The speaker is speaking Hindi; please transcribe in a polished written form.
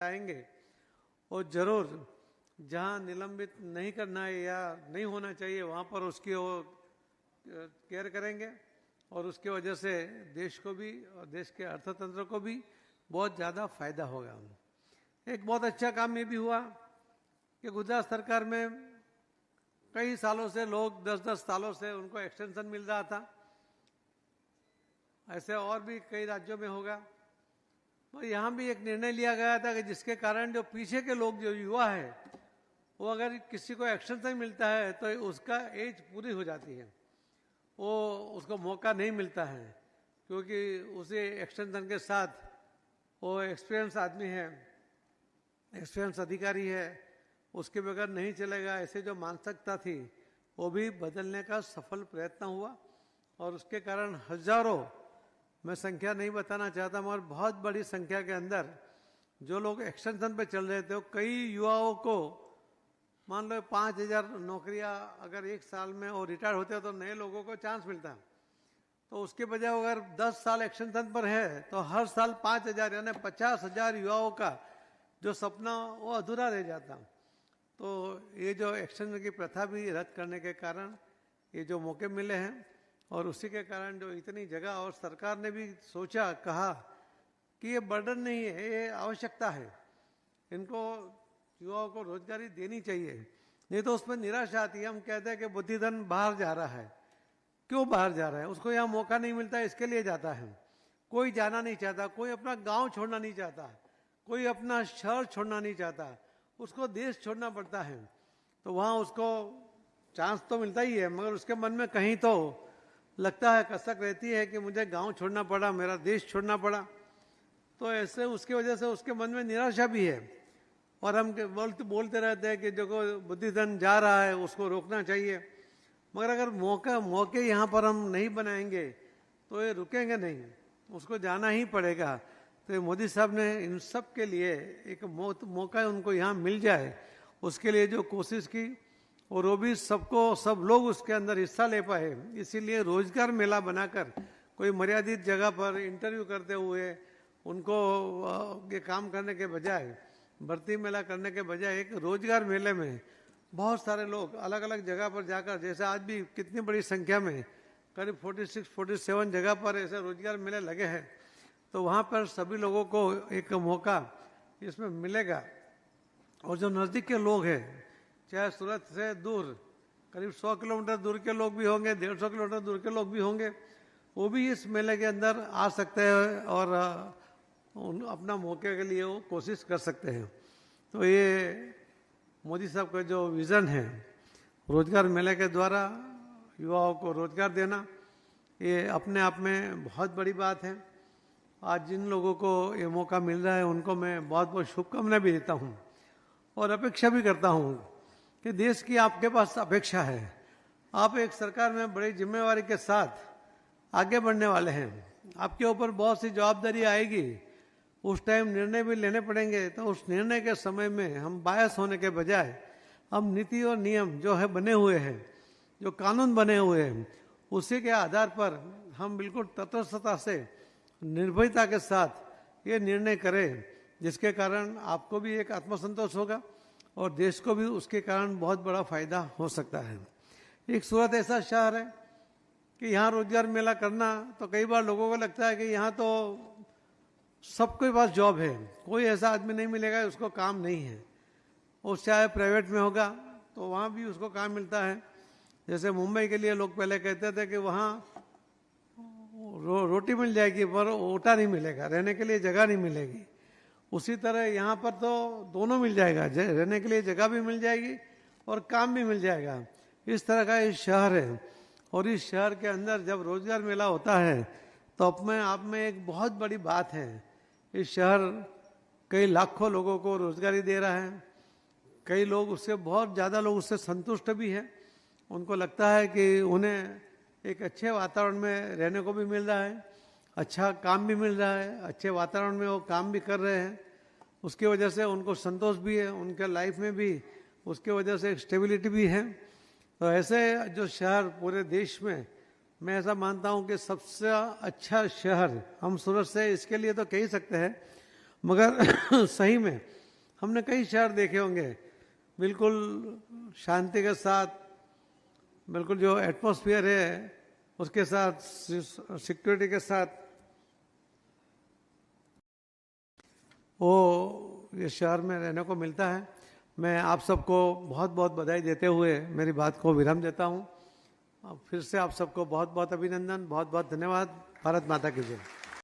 आएंगे और जरूर जहां निलंबित नहीं करना है या नहीं होना चाहिए वहां पर उसकी वो केयर करेंगे और उसकी वजह से देश को भी और देश के अर्थतंत्र को भी बहुत ज़्यादा फायदा होगा। एक बहुत अच्छा काम ये भी हुआ कि गुजरात सरकार में कई सालों से लोग 10-10 सालों से उनको एक्सटेंशन मिल रहा था। ऐसे और भी कई राज्यों में होगा। तो यहाँ भी एक निर्णय लिया गया था कि जिसके कारण जो पीछे के लोग जो युवा है वो अगर किसी को एक्सटेंशन मिलता है तो उसका एज पूरी हो जाती है, वो उसको मौका नहीं मिलता है क्योंकि उसे एक्सटेंशन के साथ वो एक्सपीरियंस आदमी है, एक्सपीरियंस अधिकारी है, उसके बगैर नहीं चलेगा। ऐसे जो मानसिकता थी वो भी बदलने का सफल प्रयत्न हुआ और उसके कारण हजारों, मैं संख्या नहीं बताना चाहता मगर बहुत बड़ी संख्या के अंदर जो लोग एक्सटेंशन पे चल रहे थे वो कई युवाओं को, मान लो 5,000 नौकरियां अगर एक साल में और रिटायर होते तो नए लोगों को चांस मिलता, तो उसके बजाय अगर 10 साल एक्सटेंशन पर है तो हर साल 5,000 यानी 50,000 युवाओं का जो सपना वो अधूरा रह जाता। तो ये जो एक्सटेंशन की प्रथा भी रद्द करने के कारण ये जो मौके मिले हैं और उसी के कारण जो इतनी जगह और सरकार ने भी सोचा, कहा कि ये बर्डन नहीं है, ये आवश्यकता है, इनको युवाओं को रोजगारी देनी चाहिए। नहीं तो उसमें निराशा आती है। हम कहते हैं कि बुद्धिधन बाहर जा रहा है, क्यों बाहर जा रहा है? उसको यहाँ मौका नहीं मिलता इसके लिए जाता है। कोई जाना नहीं चाहता, कोई अपना गांव छोड़ना नहीं चाहता, कोई अपना शहर छोड़ना नहीं चाहता, उसको देश छोड़ना पड़ता है। तो वहाँ उसको चांस तो मिलता ही है मगर उसके मन में कहीं तो लगता है, कसक रहती है कि मुझे गांव छोड़ना पड़ा, मेरा देश छोड़ना पड़ा। तो ऐसे उसकी वजह से उसके मन में निराशा भी है और हम बोलते रहते हैं कि जो बुद्धिधन जा रहा है उसको रोकना चाहिए। मगर अगर मौके यहाँ पर हम नहीं बनाएंगे तो ये रुकेंगे नहीं, उसको जाना ही पड़ेगा। तो ये मोदी साहब ने इन सब के लिए एक मौका उनको यहाँ मिल जाए उसके लिए जो कोशिश की और वो भी सब लोग उसके अंदर हिस्सा ले पाए। इसीलिए रोजगार मेला बनाकर कोई मर्यादित जगह पर इंटरव्यू करते हुए उनको ये काम करने के बजाय, भर्ती मेला करने के बजाय एक रोजगार मेले में बहुत सारे लोग अलग अलग जगह पर जाकर, जैसे आज भी कितनी बड़ी संख्या में करीब 46-47 जगह पर ऐसे रोजगार मेले लगे हैं, तो वहाँ पर सभी लोगों को एक मौका इसमें मिलेगा। और जो नज़दीक के लोग हैं, चाहे सूरत से दूर करीब 100 किलोमीटर दूर के लोग भी होंगे, 150 किलोमीटर दूर के लोग भी होंगे, वो भी इस मेले के अंदर आ सकते हैं और अपना मौके के लिए वो कोशिश कर सकते हैं। तो ये मोदी साहब का जो विज़न है रोजगार मेले के द्वारा युवाओं को रोजगार देना, ये अपने आप में बहुत बड़ी बात है। आज जिन लोगों को ये मौका मिल रहा है उनको मैं बहुत बहुत शुभकामनाएं भी देता हूँ और अपेक्षा भी करता हूँ कि देश की आपके पास अपेक्षा है। आप एक सरकार में बड़ी जिम्मेवारी के साथ आगे बढ़ने वाले हैं, आपके ऊपर बहुत सी जवाबदारी आएगी, उस टाइम निर्णय भी लेने पड़ेंगे। तो उस निर्णय के समय में हम बायस होने के बजाय हम नीति और नियम जो है बने हुए हैं, जो कानून बने हुए हैं, उसी के आधार पर हम बिल्कुल तटस्थता से, निर्भयता के साथ ये निर्णय करें जिसके कारण आपको भी एक आत्मसंतोष होगा और देश को भी उसके कारण बहुत बड़ा फायदा हो सकता है। एक सूरत ऐसा शहर है कि यहाँ रोजगार मेला करना, तो कई बार लोगों को लगता है कि यहाँ तो सबके पास जॉब है, कोई ऐसा आदमी नहीं मिलेगा उसको काम नहीं है। वो चाहे प्राइवेट में होगा तो वहाँ भी उसको काम मिलता है। जैसे मुंबई के लिए लोग पहले कहते थे कि वहाँ रोटी मिल जाएगी पर ओटा नहीं मिलेगा, रहने के लिए जगह नहीं मिलेगी। उसी तरह यहाँ पर तो दोनों मिल जाएगा, रहने के लिए जगह भी मिल जाएगी और काम भी मिल जाएगा। इस तरह का ये शहर है और इस शहर के अंदर जब रोजगार मेला होता है तो अपने आप में एक बहुत बड़ी बात है। इस शहर कई लाखों लोगों को रोजगारी दे रहा है, कई लोग उससे, बहुत ज़्यादा लोग उससे संतुष्ट भी हैं। उनको लगता है कि उन्हें एक अच्छे वातावरण में रहने को भी मिल रहा है, अच्छा काम भी मिल रहा है, अच्छे वातावरण में वो काम भी कर रहे हैं, उसकी वजह से उनको संतोष भी है, उनके लाइफ में भी उसके वजह से एक स्टेबिलिटी भी है। तो ऐसे जो शहर पूरे देश में, मैं ऐसा मानता हूँ कि सबसे अच्छा शहर हम सूरत से इसके लिए तो कह ही सकते हैं मगर सही में हमने कई शहर देखे होंगे बिल्कुल शांति के साथ, बिल्कुल जो एटमॉस्फेयर है उसके साथ, सिक्योरिटी के साथ वो ये शहर में रहने को मिलता है। मैं आप सबको बहुत बहुत बधाई देते हुए मेरी बात को विराम देता हूँ। फिर से आप सबको बहुत बहुत अभिनंदन, बहुत बहुत धन्यवाद। भारत माता की जय।